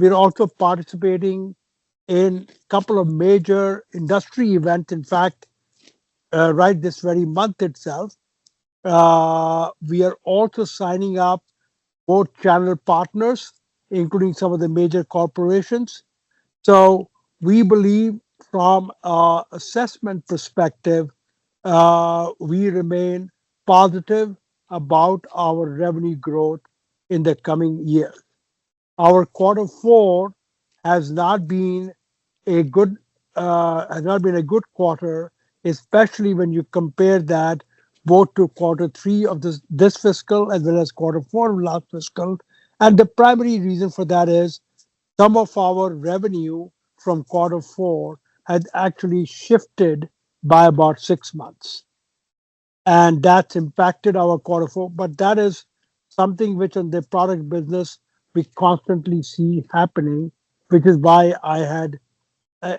we're also participating in a couple of major industry events. In fact, right this very month itself, we are also signing up both channel partners, including some of the major corporations. So we believe from an assessment perspective, we remain positive about our revenue growth in the coming year. Our quarter four has not been a good has not been a good quarter, especially when you compare that both to quarter three of this fiscal as well as quarter four of last fiscal. And the primary reason for that is some of our revenue from quarter four had actually shifted by about 6 months, and that's impacted our quarter four. But that is something which in the product business we constantly see happening, which is why I had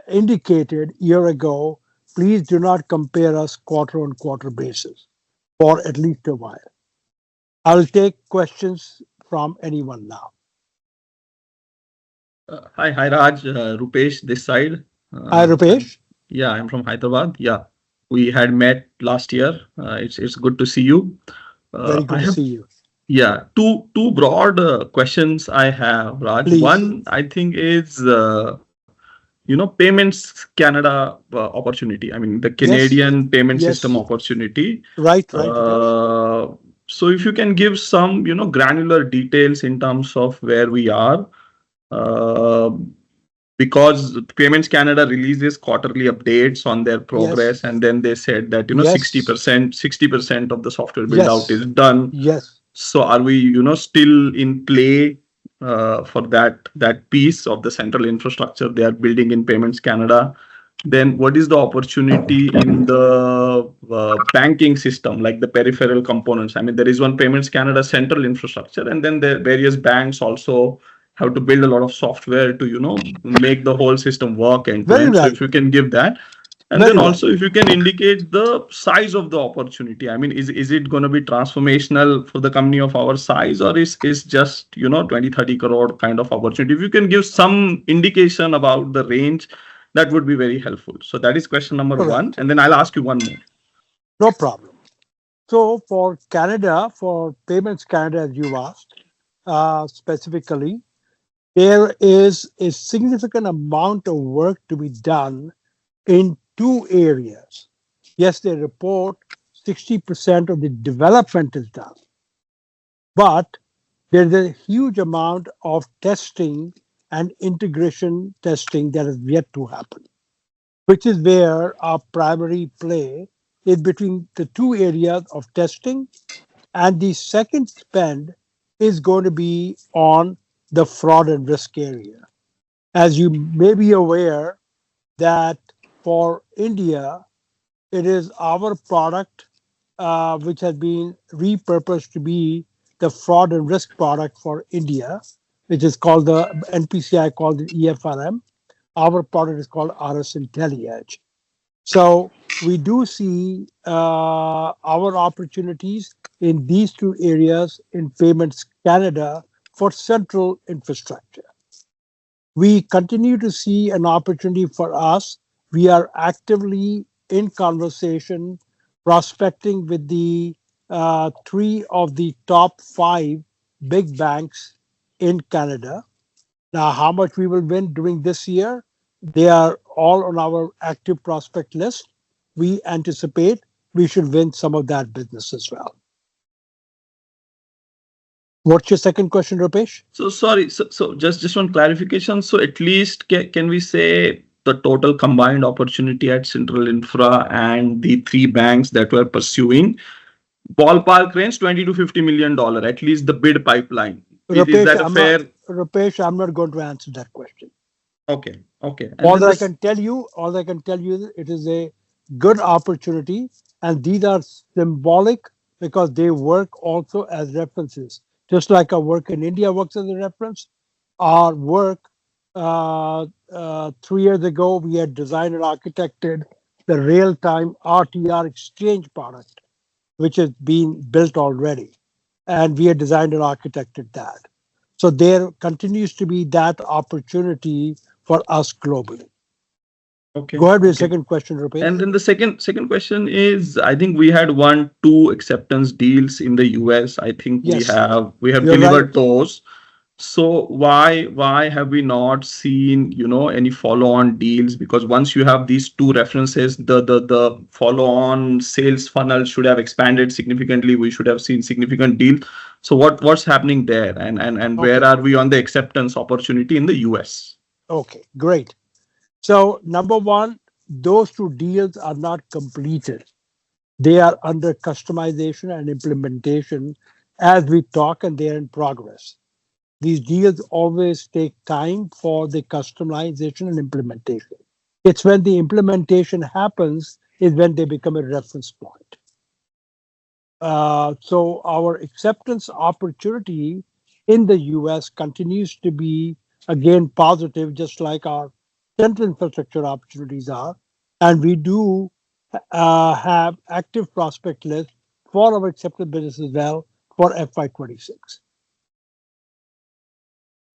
indicated year ago, please do not compare us quarter on quarter basis for at least a while. I'll take questions from anyone now. Hi Raj, Rupesh this side. Hi, Rupesh. Yeah, I'm from Hyderabad. Yeah, we had met last year. It's good to see you. Very good I to have see you. yeah two broad questions I have, Raj. Please. One I think is payments Canada opportunity. I mean the Yes, Canadian payment system yes, opportunity. right, Rupesh. So if you can give some granular details in terms of where we are. Uh, because Payments Canada releases quarterly updates on their Yes, progress, and then they said that yes, 60% of the software build out yes, is done. yes. So are we still in play for that piece of the central infrastructure they are building in Payments Canada? Then what is the opportunity in the banking system, like the peripheral components? I mean, there is one Payments Canada central infrastructure, and then the various banks also have to build a lot of software to make the whole system work end to Very end. So right, if you can give that, and then very right. also if you can indicate the size of the opportunity. I mean, is it going to be transformational for the company of our size, or is just 20-30 crore kind of opportunity? If you can give some indication about the range, that would be very helpful. So that is question number one, Correct. and then I'll ask you one more. No problem. So for Canada, for Payments Canada, as you asked, specifically, there is a significant amount of work to be done in two areas. Yes, they report 60% of the development is done, but there's a huge amount of testing and integration testing that is yet to happen, which is where our primary play is between the two areas of testing. And the second spend is going to be on the fraud and risk area. As you may be aware, that for India, it is our product which has been repurposed to be the fraud and risk product for India, which is called the NPCI called the EFRM. Our product is called RS IntelliEdge. So we do see our opportunities in these two areas in Payments Canada for central infrastructure. We continue to see an opportunity for us. We are actively in conversation, prospecting with the three of the top five big banks in Canada. Now, how much we will win during this year, they are all on our active prospect list. We anticipate we should win some of that business as well. What's your second question, Rupesh? So sorry, so just one clarification. So at least can we say the total combined opportunity at Central Infra and the three banks that were pursuing ballpark range $20 to $50 million, at least the bid pipeline. Is Rupesh, that a fair? I'm not going to answer that question. Okay, okay. And All then I can tell you, is it is a good opportunity, and these are symbolic because they work also as references. Just like our work in India works as a reference, our work 3 years ago, we had designed and architected the real-time RTR exchange product, which is being built already. And we had designed and architected that. So there continues to be that opportunity for us globally. Okay, Go ahead with the okay. second question, Rupesh. And then the second question is, I think we had two acceptance deals in the US. I think Yes, we have you're right. delivered those. So why have we not seen, any follow-on deals? Because once you have these two references, the follow-on sales funnel should have expanded significantly. We should have seen significant deal. So what's happening there? And where Okay, are we on the acceptance opportunity in the US? okay, great. So number one, those two deals are not completed. They are under customization and implementation as we talk, and they are in progress. These deals always take time for the customization and implementation. It's when the implementation happens is when they become a reference point. So our acceptance opportunity in the US continues to be again positive, just like our central infrastructure opportunities are. And we do have active prospect list for our accepted business as well for FY26.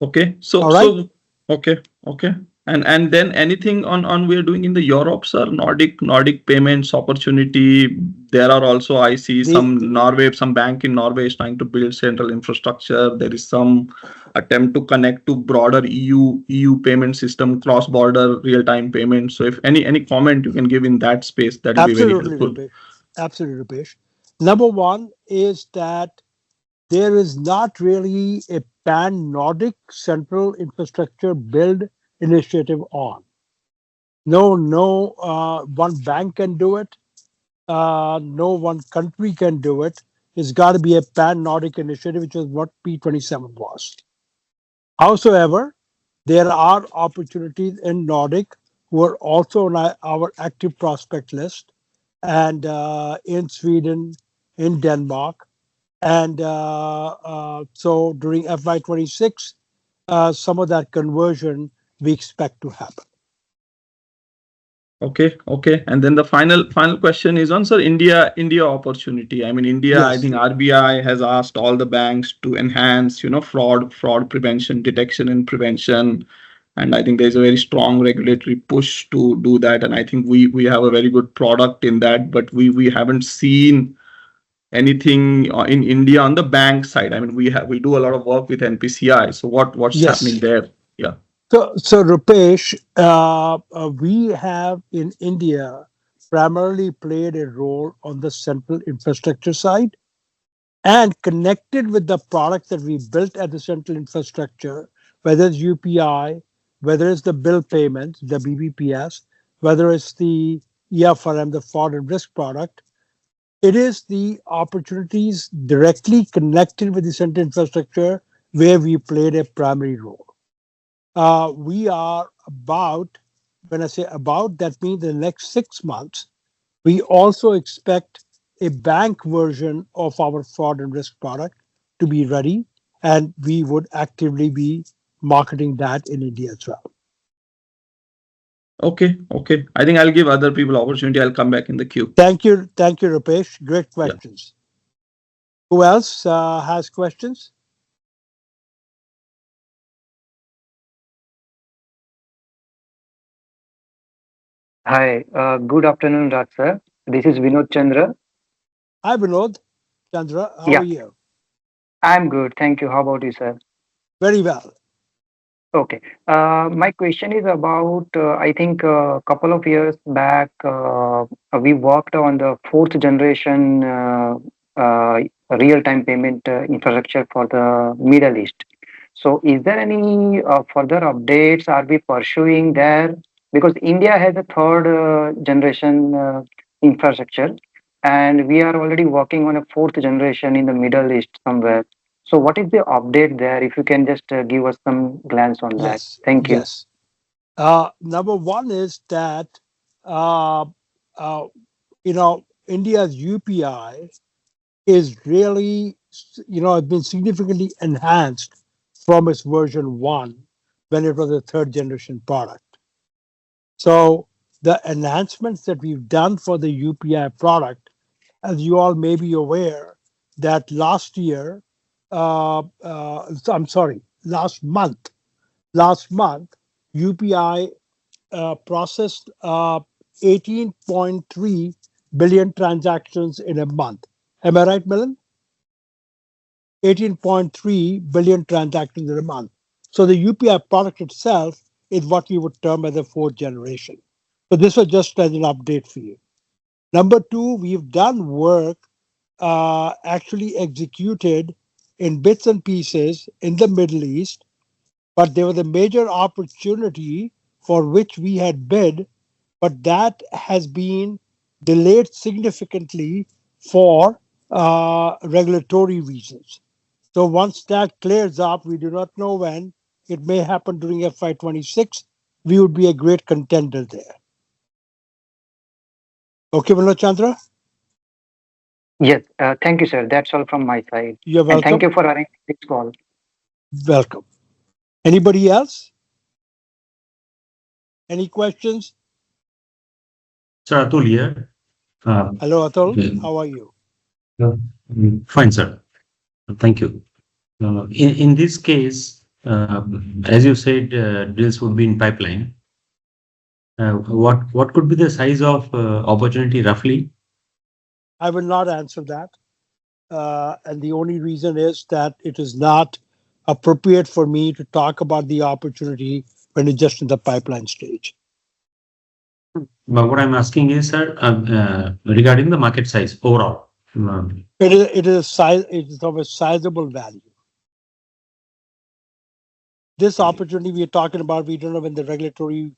Okay. All right. Okay, okay. And then anything on we're doing in the Europe, sir, Nordic payments opportunity. There are also, I see The some bank in Norway is trying to build central infrastructure. There is some attempt to connect to broader EU payment system, cross-border real-time payments. So if any comment you can give in that space, that will be very Absolutely, helpful. Rupesh. Absolutely, Rupesh. Number one is that there is not really a pan Nordic central infrastructure build initiative on. No, one bank can do it. No one country can do it. It's got to be a pan Nordic initiative, which is what P27 was. Howsoever, there are opportunities in Nordic who are also on our active prospect list, and in Sweden, in Denmark, and so during FY26, some of that conversion we expect to happen. Okay, okay. And then the final question is on, sir, India opportunity. I mean, India, I Yes, think RBI has asked all the banks to enhance, fraud prevention, detection and prevention. And I think there's a very strong regulatory push to do that. And I think we have a very good product in that, but we haven't seen anything in India on the bank side. I mean, we do a lot of work with NPCI. So what's happening yes. there? Yeah. So Rupesh, we have in India primarily played a role on the central infrastructure side and connected with the products that we built at the central infrastructure, whether it's UPI, whether it's the bill payments, the BBPS, whether it's the EFRM, the fraud and risk product. It is the opportunities directly connected with the central infrastructure where we played a primary role. We are about, when I say about, that means in the next 6 months, we also expect a bank version of our fraud and risk product to be ready, and we would actively be marketing that in India as well. Okay, okay. I think I'll give other people opportunity. I'll come back in the queue. Thank you, Rupesh. Great Yeah. questions. Who else has questions? Hi, good afternoon, Sir. This is Vinod Chandra. Hi, Vinod. Chandra, how are Yeah, you? I'm good. Thank you. How about you, sir? Very well. Okay. My question is about, I think a couple of years back, we worked on the fourth generation uh, real-time payment infrastructure for the Middle East. So, is there any further updates? Are we pursuing there? Because India has a third generation infrastructure, and we are already working on a fourth generation in the Middle East somewhere. So, what is the update there? If you can just give us some glance on that. Yes, Thank you. yes. Number one is that uh, uh, India's UPI is really has been significantly enhanced from its version one when it was a third generation product. So the enhancements that we've done for the UPI product, as you all may be aware, that last year, I'm sorry, last month, UPI processed 18.3 billion transactions in a month. Am I right, Milan? 18.3 billion transactions in a month. So the UPI product itself is what we would term as a fourth generation. So this was just as an update for you. Number two, we've done work actually executed in bits and pieces in the Middle East, but there was a major opportunity for which we had bid, but that has been delayed significantly for regulatory reasons. So once that clears up, we do not know when, it may happen during FY26, we would be a great contender there. Okay, Manoj Chandra, Yes, thank you, sir. That's all from my side. you're And thank welcome. you for arranging this call. Welcome. Anybody else? Any questions? Sir, Atul here. Hello, Atul. Okay. How are you? Fine, sir. Thank you. In this case, as you said, deals would be in pipeline. What could be the size of opportunity roughly? I will not answer that. And the only reason is that it is not appropriate for me to talk about the opportunity when it's just in the pipeline stage. But what I'm asking is, sir, regarding the market size overall. It is of a sizable value. This opportunity we are talking about, we don't know when the regulatory,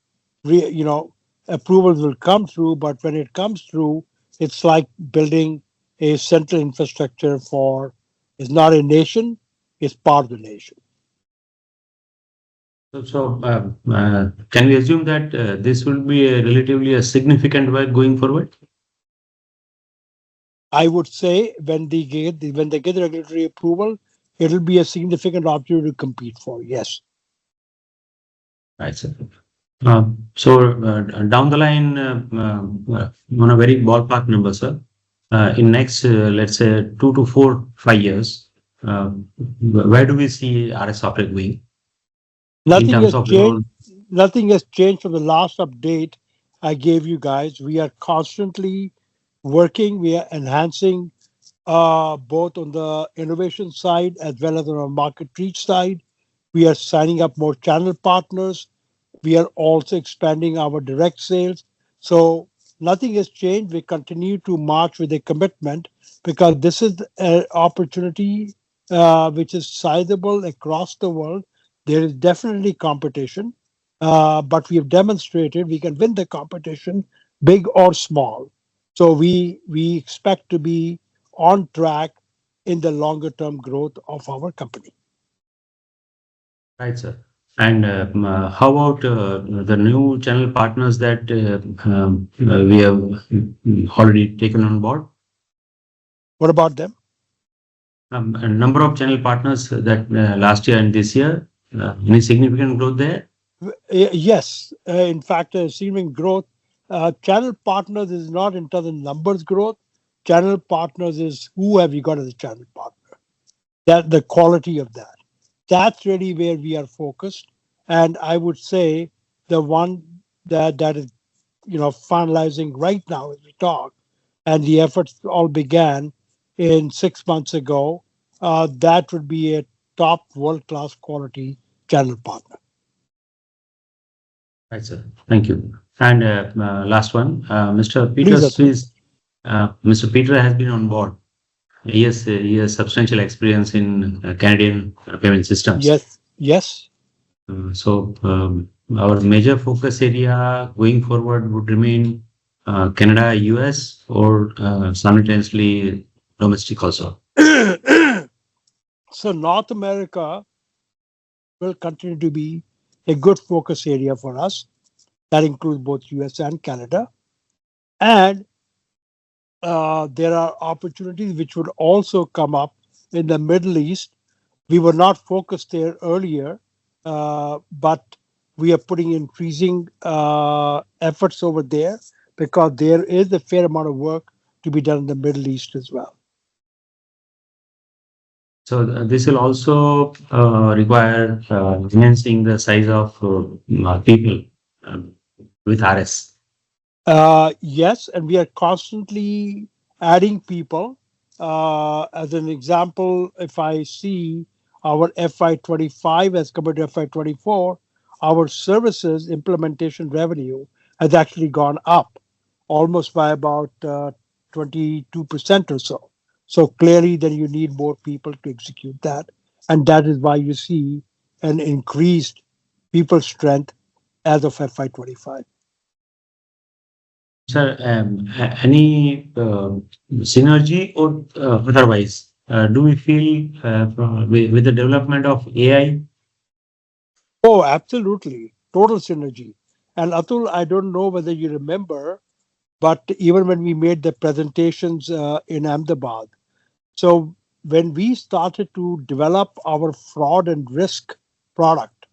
approvals will come through. But when it comes through, it's like building a central infrastructure for. It's not a nation; it's part of the nation. Can we assume that this will be a relatively a significant work going forward? I would say when they get the regulatory approval, it'll be a significant opportunity to compete for. Yes. Right, sir. Down the line, on a very ballpark number, sir, in next, let's say 2 to 4, 5 years, where do we see RS Operate going in Nothing terms has of changed. Nothing has changed from the last update I gave you guys. We are constantly working. We are enhancing both on the innovation side as well as on our market reach side. We are signing up more channel partners. We are also expanding our direct sales. So nothing has changed. We continue to march with a commitment because this is an opportunity which is sizable across the world. There is definitely competition, but we have demonstrated we can win the competition, big or small. So we expect to be on track in the longer term growth of our company. right, sir? And how about the new channel partners that we have already taken on board? What about them? A number of channel partners that last year and this year, any significant growth there? Yes, in fact, seeming growth. Channel partners is not in terms of numbers growth. Channel partners is who have you got as a channel partner? That the quality of that. That's really where we are focused. And I would say the one that is finalizing right now as we talk, and the efforts all began in 6 months ago. That would be a top world class quality channel partner. Right, sir. Thank you. And last one, Mr. Peter Please, Atul. Swiss, Mr. Peter has been on board. He has substantial experience in Canadian payment systems. Yes, yes. Our major focus area going forward would remain Canada, US, or simultaneously domestic also. So North America will continue to be a good focus area for us. That includes both US and Canada. And there are opportunities which would also come up in the Middle East. We were not focused there earlier, but we are putting increasing efforts over there because there is a fair amount of work to be done in the Middle East as well. So this will also require enhancing the size of people um, with RS. Yes, and we are constantly adding people. As an example, if I see our FY25 as compared to FY24, our services implementation revenue has actually gone up almost by about 22% or so. So clearly, then you need more people to execute that. And that is why you see an increased people strength as of FY25. Sir, any synergy or otherwise, do we feel with the development of AI? Oh, absolutely. Total synergy. And Atul, I don't know whether you remember, but even when we made the presentations in Ahmedabad, so when we started to develop our fraud and risk product,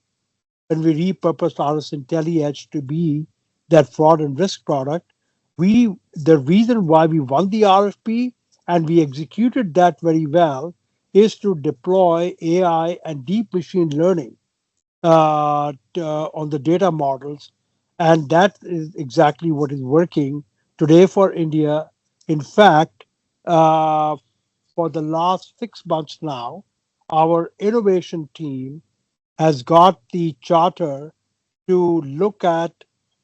when we repurposed RS IntelliEdge to be that fraud and risk product, the reason why we won the RFP and we executed that very well is to deploy AI and deep machine learning on the data models, and that is exactly what is working today for India. In fact, uh, for the last 6 months now, our innovation team has got the charter to look at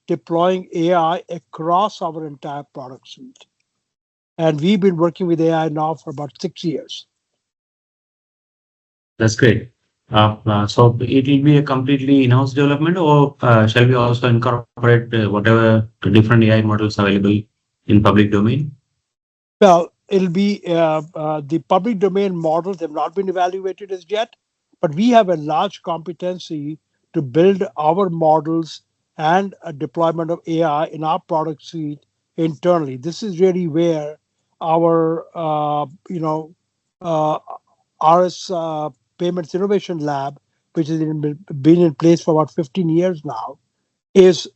deploying AI across our entire product suite. And we've been working with AI now for about 6 years. That's great. So it will be a completely in-house development, or shall we also incorporate whatever different AI models available in public domain? Well, it'll be the public domain models have not been evaluated as yet, but we have a large competency to build our models and a deployment of AI in our product suite internally. This is really where our, uh, RS Payments Innovation Lab, which has been in place for about 15 years now, is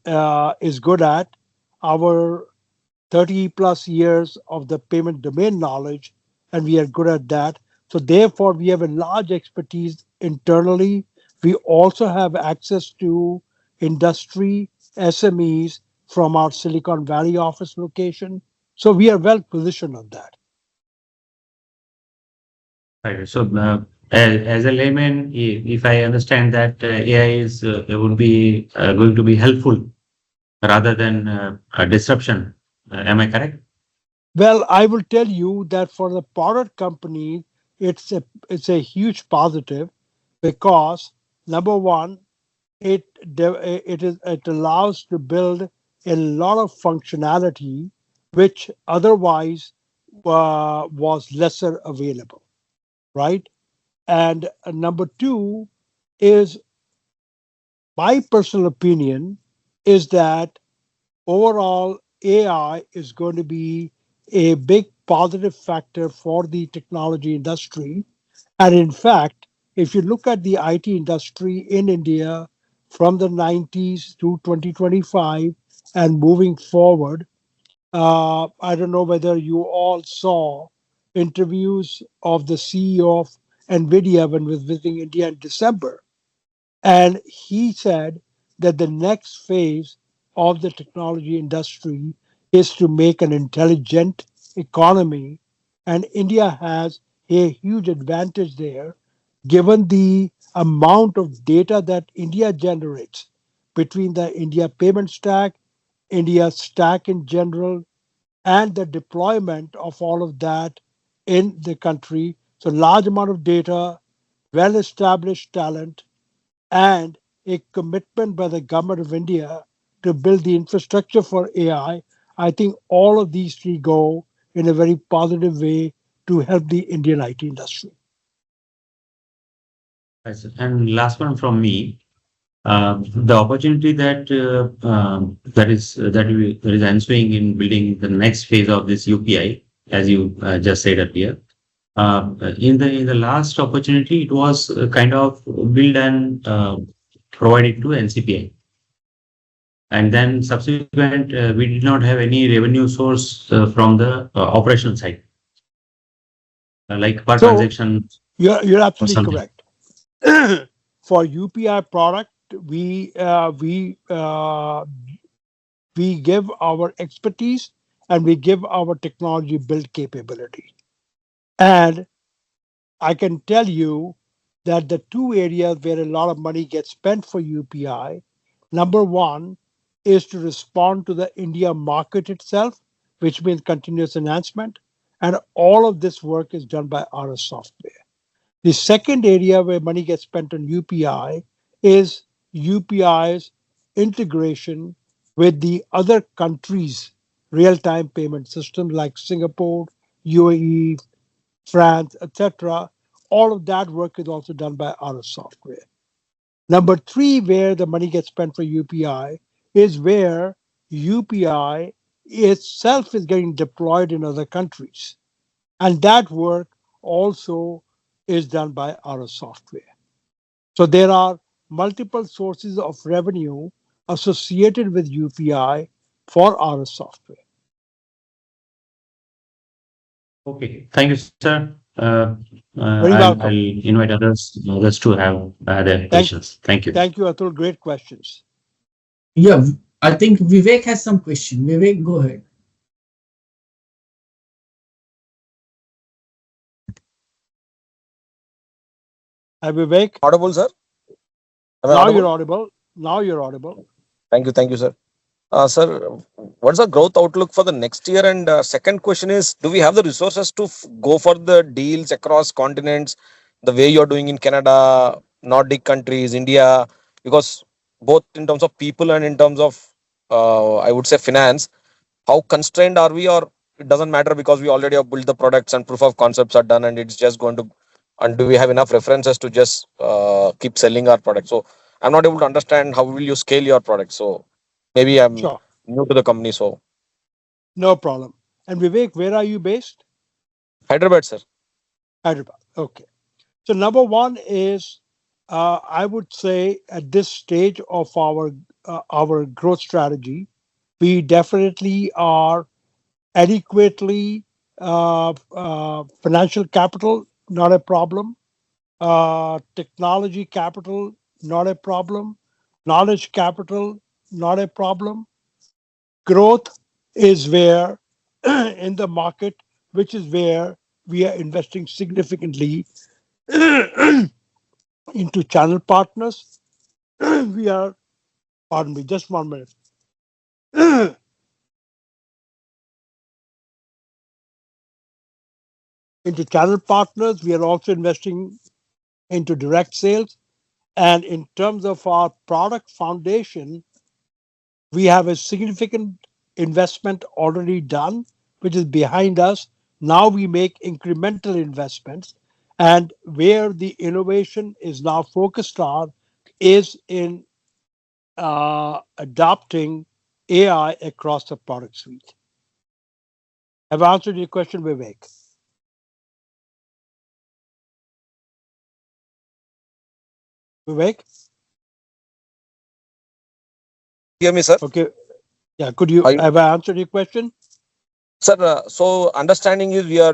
good at. Our 30 plus years of the payment domain knowledge, and we are good at that. So, therefore, we have a large expertise internally. We also have access to industry SMEs from our Silicon Valley office location. So, we are well positioned on that. Right. So as a layman, if I understand that AI is it would be going to be helpful rather than a disruption. Am I correct? Well, I will tell you that for the product company, it's a huge positive because number one, it allows to build a lot of functionality which otherwise was lesser available, right? And number two is my personal opinion is that overall AI is going to be a big positive factor for the technology industry. And in fact, if you look at the IT industry in India from the 90s to 2025 and moving forward, I don't know whether you all saw interviews of the CEO of NVIDIA when he was visiting India in December. And he said that the next phase of the technology industry is to make an intelligent economy. And India has a huge advantage there, given the amount of data that India generates between the India payment stack, India stack in general, and the deployment of all of that in the country. So, large amount of data, well established talent, and a commitment by the government of India to build the infrastructure for AI, I think all of these three go in a very positive way to help the Indian IT industry. Right, sir. And last one from me, the opportunity that is ensuing in building the next phase of this UPI, as you just said earlier. In the last opportunity, it was kind of built and provided to NCPI. And then subsequent, we did not have any revenue source from the operational side, like per So, transaction. You're or absolutely something? correct. For UPI product, we uh, we uh, we give our expertise and we give our technology build capability. And I can tell you that the two areas where a lot of money gets spent for UPI, number one is to respond to the India market itself, which means continuous enhancement. And all of this work is done by RS software. The second area where money gets spent on UPI is UPI's integration with the other countries' real time payment systems like Singapore, UAE, France, etc. All of that work is also done by our software. Number three, where the money gets spent for UPI is where UPI itself is getting deployed in other countries. And that work also is done by our software. So there are multiple sources of revenue associated with UPI for our software. Okay, thank you, sir. Very I'll welcome. invite others to have their Thank, questions. Thank you. thank you, Atul. Great questions. Yeah, I think Vivek has some question. Vivek, go ahead. Hi, Vivek. Audible, sir? Am I Now you're audible? audible. Now you're audible. Thank you, sir. Sir, what's the growth outlook for the next year? And second question is, do we have the resources to go for the deals across continents, the way you're doing in Canada, Nordic countries, India? Because both in terms of people and in terms of, I would say, finance, how constrained are we, or it doesn't matter because we already have built the products and proof of concepts are done, and it's just going to, and do we have enough references to just keep selling our product? So I'm not able to understand how will you scale your product. So maybe I'm Sure. new to the company. So No problem. And Vivek, where are you based? Hyderabad, sir. Hyderabad. Okay. So number one is, I would say at this stage of our growth strategy, we definitely are adequately financial capital, not a problem. Technology capital, not a problem. Knowledge capital, not a problem. Growth is where in the market, which is where we are investing significantly into channel partners. We are, pardon me, just 1 minute. Into channel partners, we are also investing into direct sales. And in terms of our product foundation, we have a significant investment already done, which is behind us. Now we make incremental investments. And where the innovation is now focused on is in adopting AI across the product suite. Have I answered your question, Vivek? Vivek? Hear me, sir? Okay. Yeah. Could you Are you, have I answered your question? sir? So understanding is we are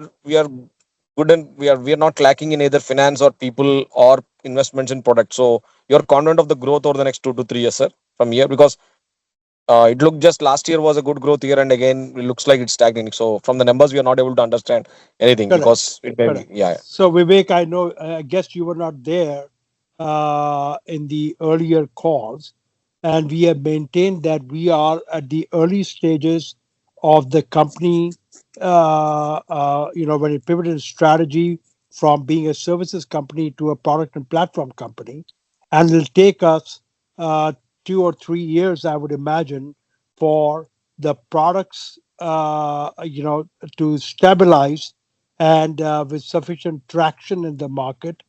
good, and we are not lacking in either finance or people or investments in product. So you're confident of the growth over the next 2 to 3 years, sir, from here, because it looked just last year was a good growth year, and again it looks like it's stagnating. So from the numbers, we are not able to understand anything Correct. because it may be, Correct. yeah. So Vivek, I know. I guess you were not there in the earlier calls, and we have maintained that we are at the early stages of the company. When it pivoted strategy from being a services company to a product and platform company, and it'll take us uh, 2 or 3 years, I would imagine, for the products, to stabilize and with sufficient traction in the market.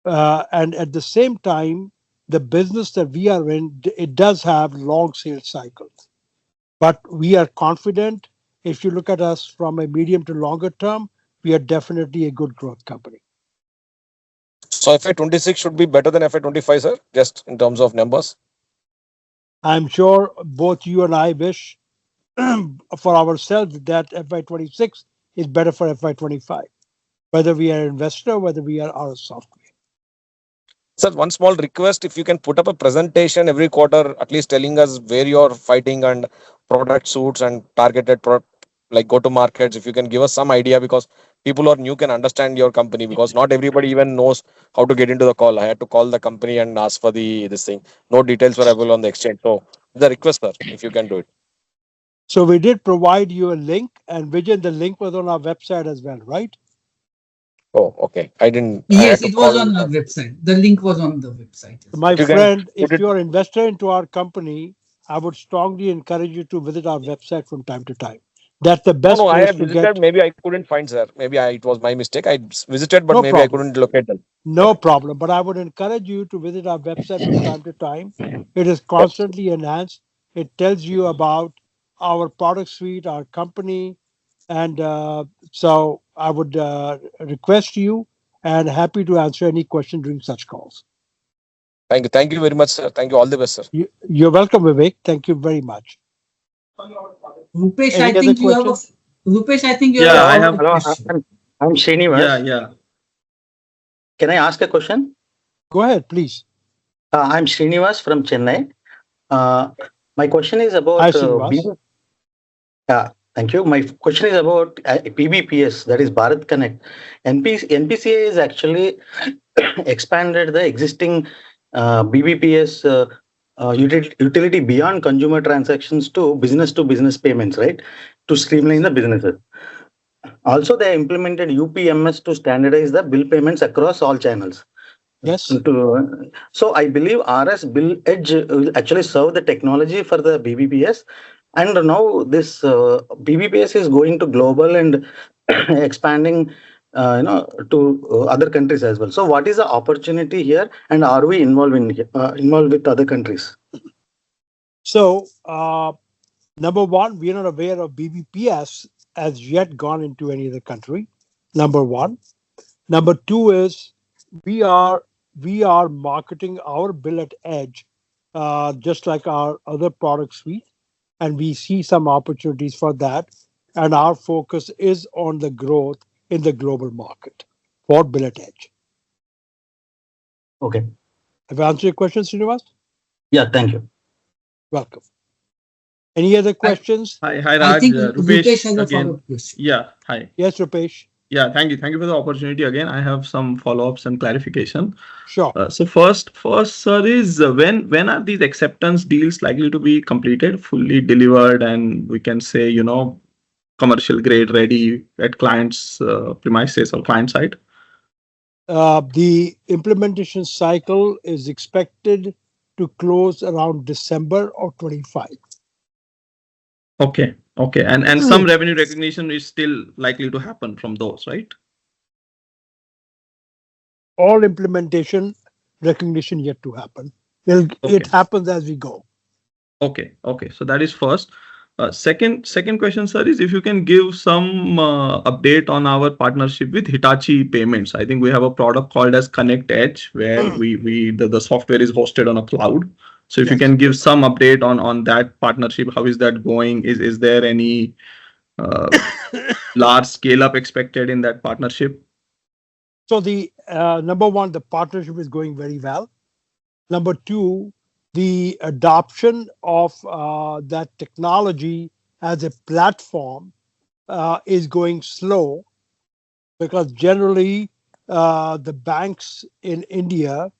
And at the same time, the business that we are in, it does have long sales cycles. But we are confident if you look at us from a medium to longer term, we are definitely a good growth company. So FY 26 should be better than FY 25, sir, just in terms of numbers. I'm sure both you and I wish for ourselves that FY26 is better for FY25. whether we are investor, whether we are our software. Sir, one small request, if you can put up a presentation every quarter, at least telling us where you're fighting and product suits and targeted like go to markets, if you can give us some idea, because people who are new can understand your company, because not everybody even knows how to get into the call. I had to call the company and ask for the this thing. No details were available on the exchange. So the request, sir, if you can do it. So we did provide you a link, and Vijan, the link was on our website as well, right? Oh, okay. I didn't. I Yes, had to it was call. on our website. The link was on the website as My If you well. can friend, put if it. you're an investor into our company, I would strongly encourage you to visit our website from time to time. That's the No, no. best I place have to visited. get. Maybe I couldn't find, sir. Maybe it was my mistake. I visited, but No maybe I problem. couldn't locate them. No Okay. problem. But I would encourage you to visit our website from time to time. It is Yep. constantly enhanced. It tells you about our product suite, our company, and so I would request you and happy to answer any question during such calls. Thank you. Thank you very much, sir. Thank you. All the best, sir. You're welcome, Vivek. Thank you very much. Rupesh, Any I other think you have a questions? Rupesh, I think you have a Yeah, I Hello, have. follow-up hello. question. I'm Yeah, Srinivas. yeah. Can I ask a question? Go ahead, please. I'm Srinivas from Chennai. Uh, my question is Hi, about Srinivas. thank you. My question is about PBPS, that is Bharat Connect. NPCA is actually expanded the existing BBPS utility beyond consumer transactions to business payments, right? To streamline the businesses. Also, they implemented UPMS to standardize the bill payments across all channels. Yes. So I believe RS Bill Edge will actually serve the technology for the BBPS, and now this BBPS is going to global and expanding, to other countries as well. So what is the opportunity here, and are we involved with other countries? So, number one, we are not aware of BBPS as yet gone into any other country. Number one. Number two is we are we are marketing our bill at edge, just like our other product suite, and we see some opportunities for that. And our focus is on the growth in the global market for bill at edge. Okay. Have I answered your question, Srinivas? Yeah. Thank you. Welcome. Any other I, questions? Hi, I Raj. think Rupesh Rupesh has a again. follow-up question. Yeah, hi. Yes, Rupesh. Yeah, thank you. Thank you for the opportunity again. I have some follow-ups and clarification. Sure. So first, sir, is when are these acceptance deals likely to be completed, fully delivered, and we can say, commercial grade ready at clients' premises or client side? The implementation cycle is expected to close around December of 25. Okay, okay, and some revenue recognition is still likely to happen from those, right? All implementation recognition yet to happen. It Okay, happens as we go. okay. So that is first. Second question, sir, is if you can give some update on our partnership with Hitachi Payments. I think we have a product called as Connect Edge, where the software is hosted on a cloud. So if you Yes. can give some update on that partnership, how is that going? Is there any uh, large scale up expected in that partnership? So the number one, the partnership is going very well. Number two, the adoption of that technology as a platform is going slow because generally the banks in India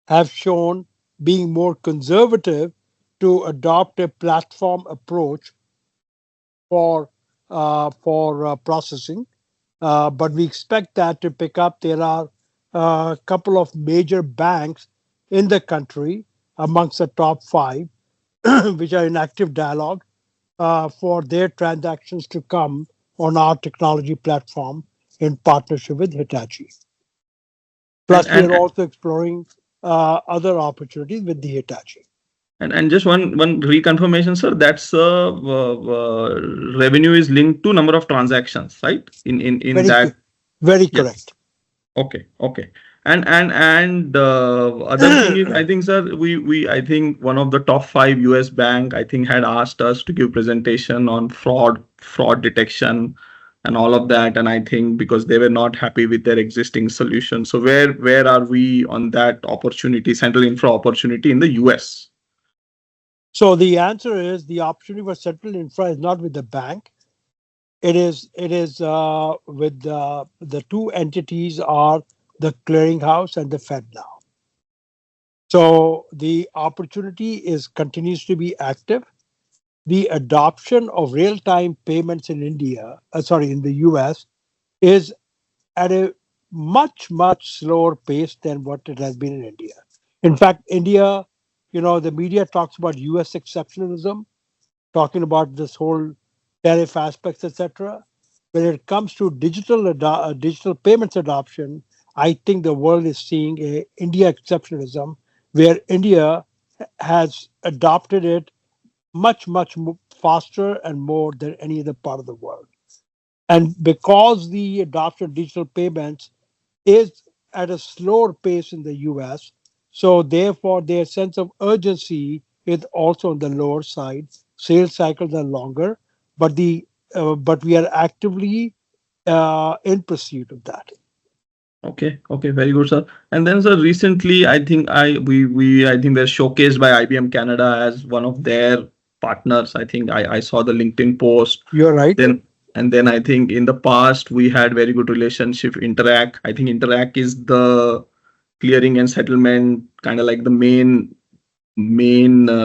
have shown being more conservative to adopt a platform approach for processing. But we expect that to pick up. There are a couple of major banks in the country amongst the top five, which are in active dialogue for their transactions to come on our technology platform in partnership with Hitachi. And Plus, we are and also exploring other opportunities with the Hitachi. and just one reconfirmation, sir. That's revenue is linked to number of transactions, right? In Very, that, very yeah. correct. Okay. And other thing is, I think, sir, we I think one of the top five US bank I think had asked us to give presentation on fraud detection. and all of that. And I think because they were not happy with their existing solution. So where are we on that opportunity, central infra opportunity in the US? So the answer is the opportunity for central infra is not with the bank. It is with the two entities are the clearinghouse and the Fed now. So the opportunity is continues to be active. The adoption of real-time payments in in the US, is at a much slower pace than what it has been in India. In fact, India, the media talks about US exceptionalism, talking about this whole tariff aspects, etc. When it comes to digital payments adoption, I think the world is seeing a India exceptionalism, where India has adopted it much faster and more than any other part of the world. And because the adoption of digital payments is at a slower pace in the US, so therefore their sense of urgency is also on the lower side. Sales cycles are longer, but but we are actively in pursuit of that. Okay, very good, sir. And then, sir, recently, I think I think they're showcased by IBM Canada as one of their partners. I think I saw the LinkedIn post. You're right. Then I think in the past we had very good relationship. Interact. I think Interact is the clearing and settlement kind of like the main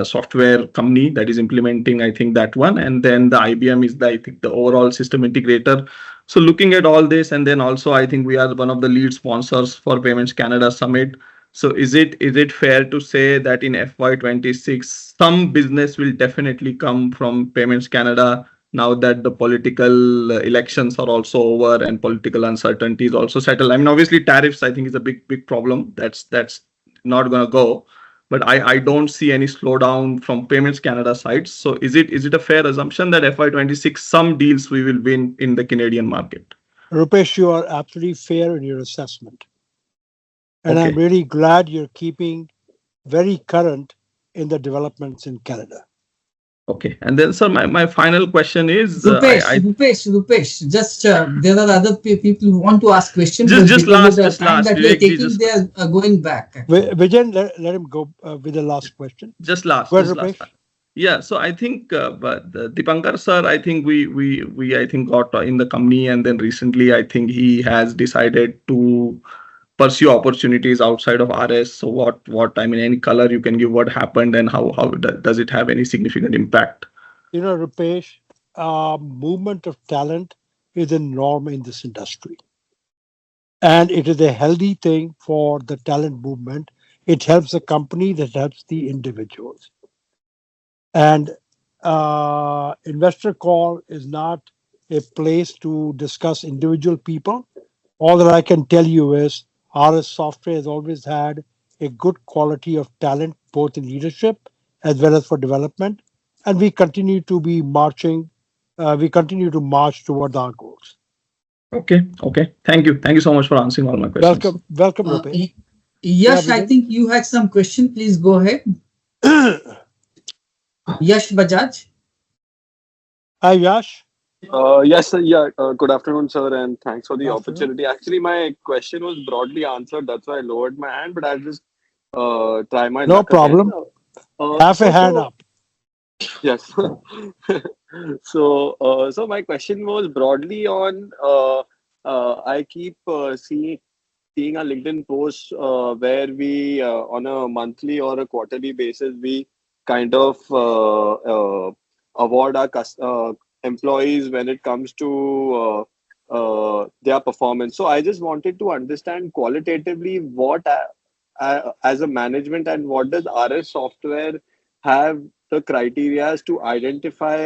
software company that is implementing, I think, that one. And then the IBM is the, I think, the overall system integrator. So looking at all this, and then also I think we are one of the lead sponsors for Payments Canada Summit. So is it fair to say that in FY26 some business will definitely come from Payments Canada now that the political elections are also over and political uncertainty is also settled? I mean, obviously tariffs I think is a big problem. That's not going to go, but I don't see any slowdown from Payments Canada side. So is it a fair assumption that FY26 some deals we will win in the Canadian market? Rupesh, you are absolutely fair in your assessment. And I'm Okay. really glad you're keeping very current in the developments in Canada. Okay. And then, sir, my final question is, Rupesh, just there are other people who want to ask questions, but just because of last, the just time last, that we are Vivek ji, taking, they are going back. Vijay, let him go with the last question. just last, Go just ahead, last. Rupesh. Yeah, so I think, but Dipankar sir, I think we I think got in the company, and then recently I think he has decided to pursue opportunities outside of RS. So what I mean, any color you can give what happened and how does it have any significant impact? Rupesh, movement of talent is a norm in this industry. And it is a healthy thing for the talent movement. It helps the company, that helps the individuals. And investor call is not a place to discuss individual people. All that I can tell you is RS Software has always had a good quality of talent, both in leadership as well as for development. And we continue to be marching, we continue to march toward our goals. Okay. Thank you so much for answering all my questions. Welcome, Rupesh. Yash, I Vijay. think you had some question. Please go ahead. Yash Bajaj. Hi, Yash. Yes, sir. Yeah. Good afternoon, sir, and thanks for the Afternoon. opportunity. Actually, my question was broadly answered. That's why I lowered my hand, but I'll just try my No luck again. problem. Half a So, hand so up. yes. So my question was broadly on. I keep seeing a LinkedIn post where we, on a monthly or a quarterly basis, we kind of award our employees when it comes to their performance. So I just wanted to understand qualitatively what, as a management, and what does RS Software have the criteria to identify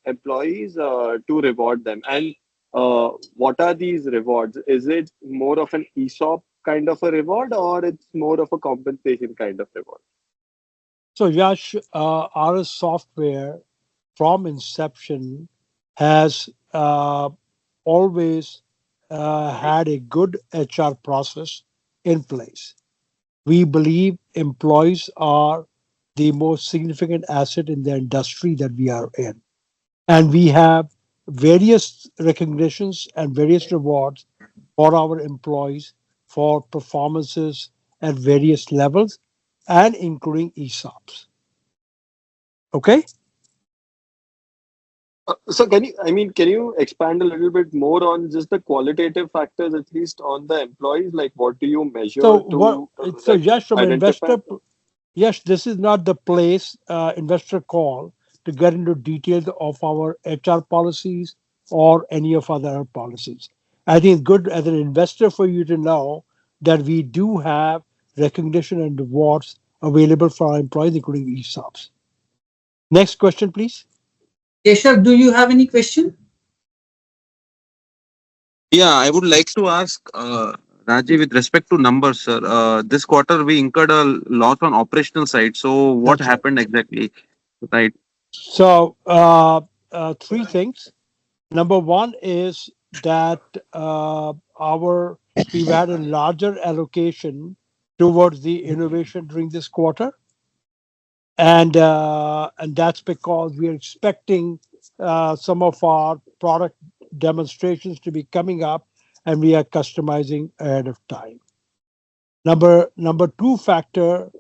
employees to reward them, and what are these rewards? Is it more of an ESOP kind of a reward, or it's more of a compensation kind of reward? So, Yash, RS Software from inception has always had a good HR process in place. We believe employees are the most significant asset in the industry that we are in. And we have various recognitions and various rewards for our employees for performances at various levels and including ESOPs. Okay? So can you expand a little bit more on just the qualitative factors, at least on the employees? Like, what do you So measure what? to So like yes, from an identify? investor, yes, this is not the place investor call to get into details of our HR policies or any of other policies. I think it's good as an investor for you to know that we do have recognition and rewards available for our employees, including ESOPs. Next question, please. Keshav, do you have any question? Yeah, I would like to ask Rajiv with respect to numbers, sir. This quarter we incurred a loss on operational side. So what That's right. happened exactly? Right. So three things. Number one is that our we've had a larger allocation towards the innovation during this quarter, and that's because we are expecting some of our product demonstrations to be coming up, and we are customizing ahead of time. Number two factor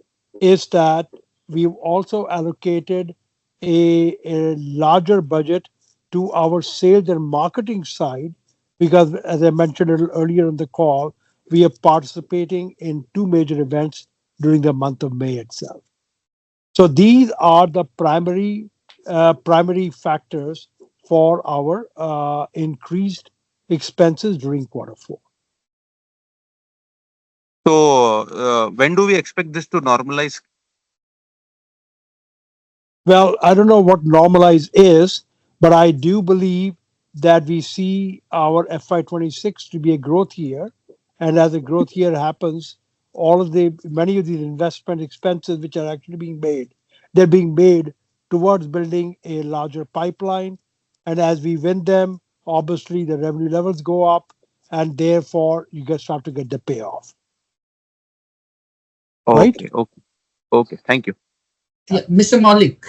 is that we've also allocated a larger budget to our sales and marketing side because, as I mentioned a little earlier in the call, we are participating in two major events during the month of May itself. So these are the primary factors for our increased expenses during quarter four. So when do we expect this to normalize? Well, I don't know what normalize is, but I do believe that we see our FY26 to be a growth year. And as a growth year happens, many of these investment expenses which are actually being made, they're being made towards building a larger pipeline. And as we win them, obviously the revenue levels go up, and therefore you get start to get the payoff, right? Okay, okay, okay. Thank you. Yeah, Mr. Malik.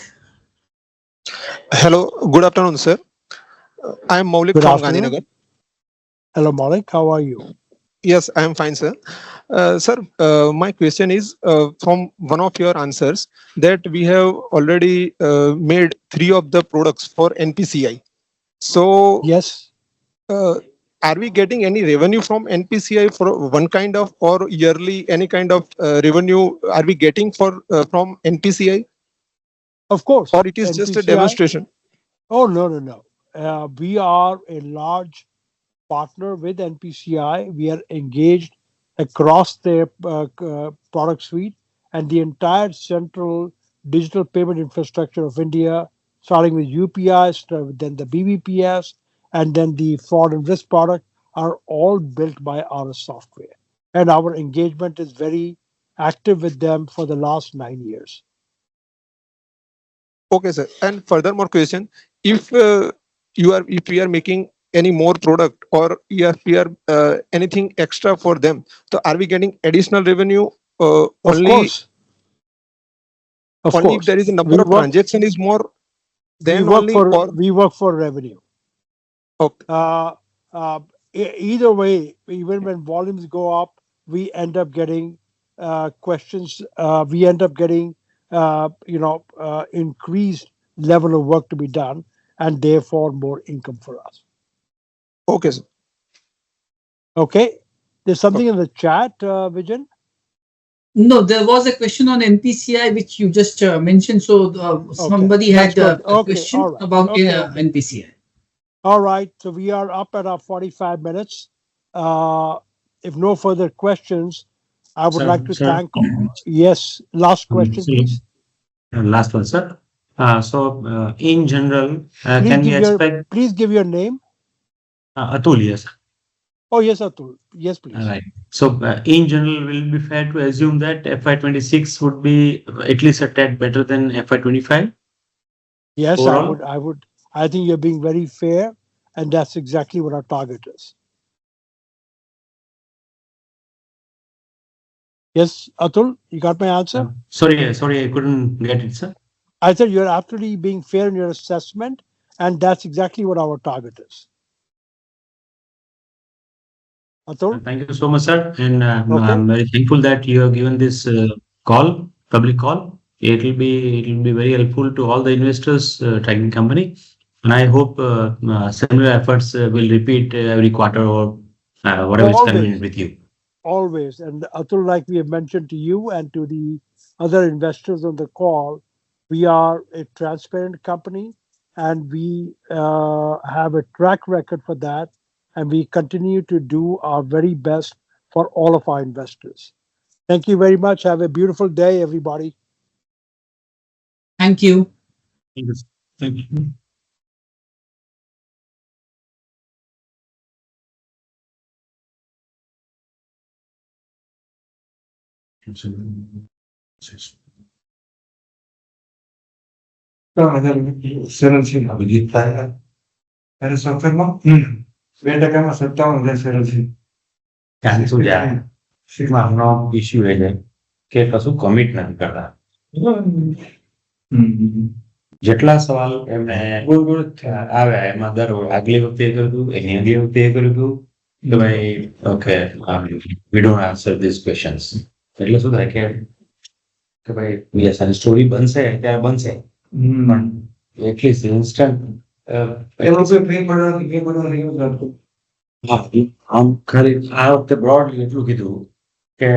Hello, good afternoon, sir. I am Maulik Good from afternoon. Gandhinagar. Hello, Malik. How are you? Yes, I am fine, sir. Sir, my question is from one of your answers that we have already made three of the products for NPCI. So, Yes. uh, are we getting any revenue from NPCI for one kind of or yearly any kind of revenue are we getting for from NPCI Of course, or it is just a NPCI. demonstration? Oh, no, no, no. We are a large partner with NPCI. We are engaged across their product suite and the entire central digital payment infrastructure of India, starting with UPI, then the BBPS, and then the fraud and risk product, are all built by our software. And our engagement is very active with them for the last 9 years. Okay, sir. And furthermore question, if if we are making any more product or if we are anything extra for them, so are we getting additional revenue Of course, of only if course. there is a number We of work transaction is more we then work only for or we work for revenue. okay, uh, Either way, even when volumes go up, we end up getting questions. We end up getting, increased level of work to be done, and therefore more income for us. okay, sir. Okay, there's something Okay. in the chat, Vijan. No, there was a question on NPCI which you just mentioned. So Okay, somebody that's had good. a Okay, all question right. about Okay, okay. NPCI. All right. So we are up at our 45 minutes. Uh, if no further questions, I would Sir, like to sir. thank. Yes, last question, So, please. last one, sir. In general, Please can we give your expect please give your name. Atul? Yes. Oh yes, Atul. Yes, please. Right. So, in general, will it be fair to assume that FY26 would be at least a tad better than FY25 Yes, I would. overall? I would. I think you're being very fair, and that's exactly what our target is. Yes, Atul, you got my answer. Sorry, I couldn't get it, sir. I said you're absolutely being fair in your assessment, And that's exactly what our target is. Atul? Thank you so much, sir. And Okay. I'm very thankful that you have given this public call. It will be very helpful to all the investors tracking company. And I hope similar efforts will repeat every quarter or whatever is convenient Always. with you. Always. And Atul, like we have mentioned to you and to the other investors on the call, we are a transparent company and we have a track record for that. And we continue to do our very best for all of our investors. Thank you very much. Have a beautiful day, everybody. Thank you. Thank you. Thank you. Cancel જાય શીખવાનો issue એ છે કે કશું commit નથી કરતા જેટલા સવાલ એમને ગોળ ગોળ આવ્યા એમાં દર આગલી વખતે એ કર્યું હતું એની આગલી વખતે એ કર્યું હતું કે ભાઈ okay we don't answer this questions એટલે શું થાય કે ભાઈ યસ અને સ્ટોરી બનશે ત્યારે બનશે પણ એટલીસ્ટ ઇન્સ્ટન્ટ હા આમ ખાલી આ વખતે બ્રોડલી એટલું કીધું કે